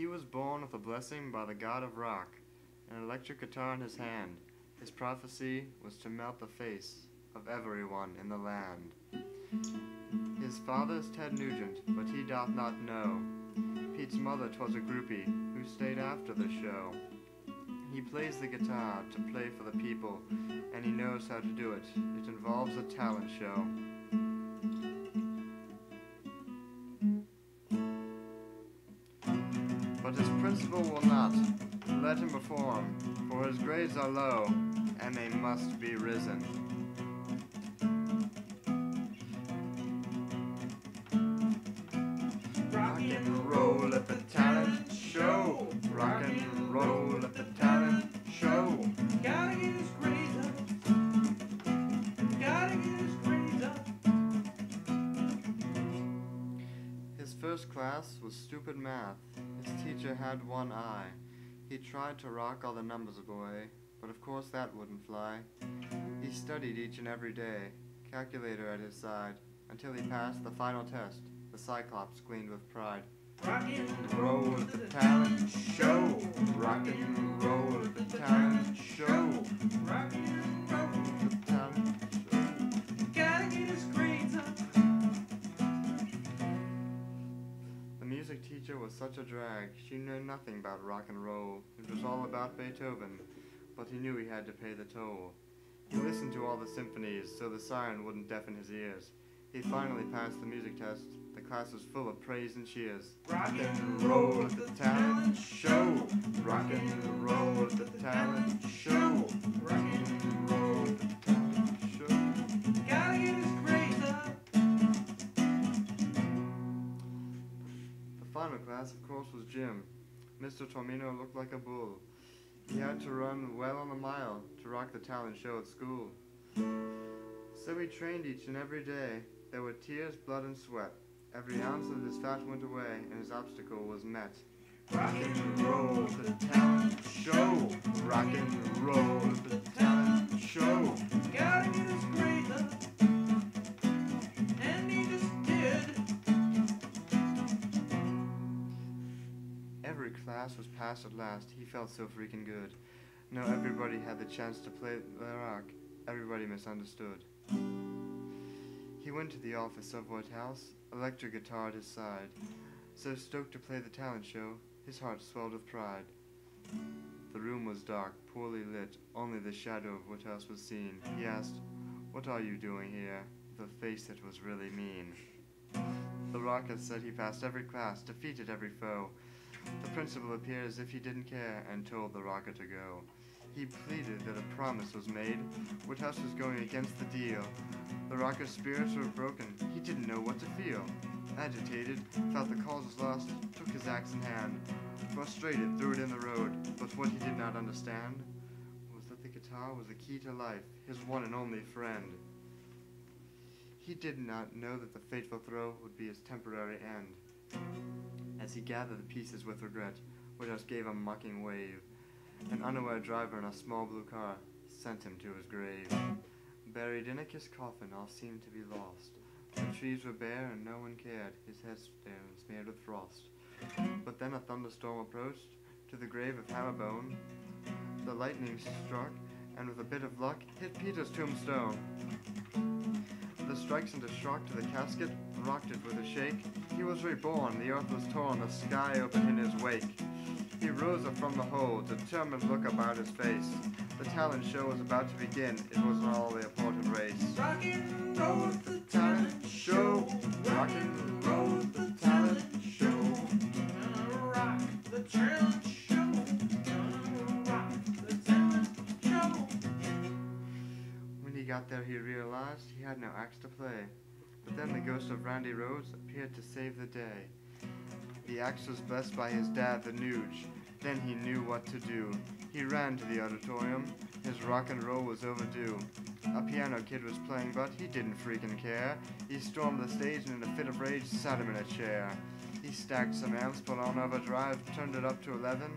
He was born with a blessing by the god of rock, an electric guitar in his hand. His prophecy was to melt the face of everyone in the land. His father's Ted Nugent, but he doth not know. Pete's mother 'twas a groupie who stayed after the show. He plays the guitar to play for the people, and he knows how to do it. It involves a talent show. But his principal will not let him perform, for his grades are low, and they must be risen. Rock and roll at the talent show. Rock and roll at the talent show. Gotta get his grades up. Gotta get his grades up. His first class was stupid math. His teacher had one eye. He tried to rock all the numbers away, but of course that wouldn't fly. He studied each and every day, calculator at his side, until he passed the final test. The Cyclops gleamed with pride. Rock and Roll at the talent show. Rock and roll at the talent show. rock and roll. At the talent show. Gotta get his grades up. The music teacher was such a drag. She knew nothing about rock and roll. It was all about Beethoven, but he knew he had to pay the toll. He listened to all the symphonies so the siren wouldn't deafen his ears. He finally passed the music test. The class was full of praise and cheers. Rock and roll at the talent show. Rock and roll at the talent show. Rock and Roll at the talent show. gotta get his grades up. The final class, of course, was gym. Mr. Tormino looked like a bull. He had to run well on the mile to rock the talent show at school. So he trained each and every day. There were tears, blood, and sweat. Every ounce of his fat went away, and his obstacle was met. Rock and roll at the talent show. Rock and roll at the talent show. Gotta get his grades up. And he just did. Every class was passed at last. He felt so freaking good. No, everybody had the chance to play the rock. Everybody misunderstood. He went to the office of White House, electric guitar at his side. So stoked to play the talent show, his heart swelled with pride. The room was dark, poorly lit, only the shadow of Woodhouse was seen. He asked, "What are you doing here?" with a face that was really mean. The rocket said he passed every class, defeated every foe. The principal appeared as if he didn't care and told the rocket to go. He pleaded that a promise was made. Woodhouse was going against the deal. The rocker's spirits were broken. He didn't know what to feel. Agitated, felt the cause was lost, took his axe in hand. Frustrated, threw it in the road. But what he did not understand was that the guitar was the key to life, his one and only friend. He did not know that the fateful throw would be his temporary end. As he gathered the pieces with regret, Woodhouse gave a mocking wave. An unaware driver in a small blue car sent him to his grave. Buried in a kiss coffin, all seemed to be lost. The trees were bare and no one cared, his head staring smeared with frost. But then a thunderstorm approached to the grave of Hamurbon. The lightning struck, and with a bit of luck, hit Peter's tombstone. The strike sent a shock to the casket, rocked it with a shake. He was reborn, the earth was torn, the sky opened in his wake. He rose up from the hole, determined look about his face. The talent show was about to begin, it was all the important race. Rock and roll at the Talent show, rock and roll at the talent show. Gonna rock the talent show. Gonna rock the talent show. When he got there he realized he had no axe to play. But then the ghost of Randy Rhodes appeared to save the day. The axe was blessed by his dad, the Nuge. Then he knew what to do. He ran to the auditorium. His rock and roll was overdue. A piano kid was playing, but he didn't freaking care. He stormed the stage and in a fit of rage sat him in a chair. He stacked some amps, put on overdrive, turned it up to 11.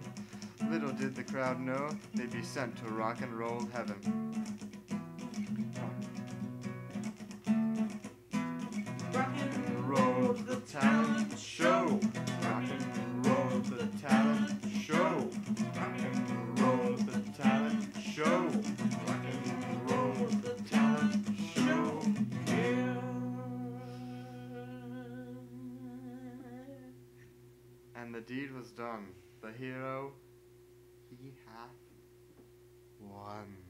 Little did the crowd know they'd be sent to rock and roll heaven. Rock and Roll the talent show. Rock and roll the talent deed was done. The hero, he hath won.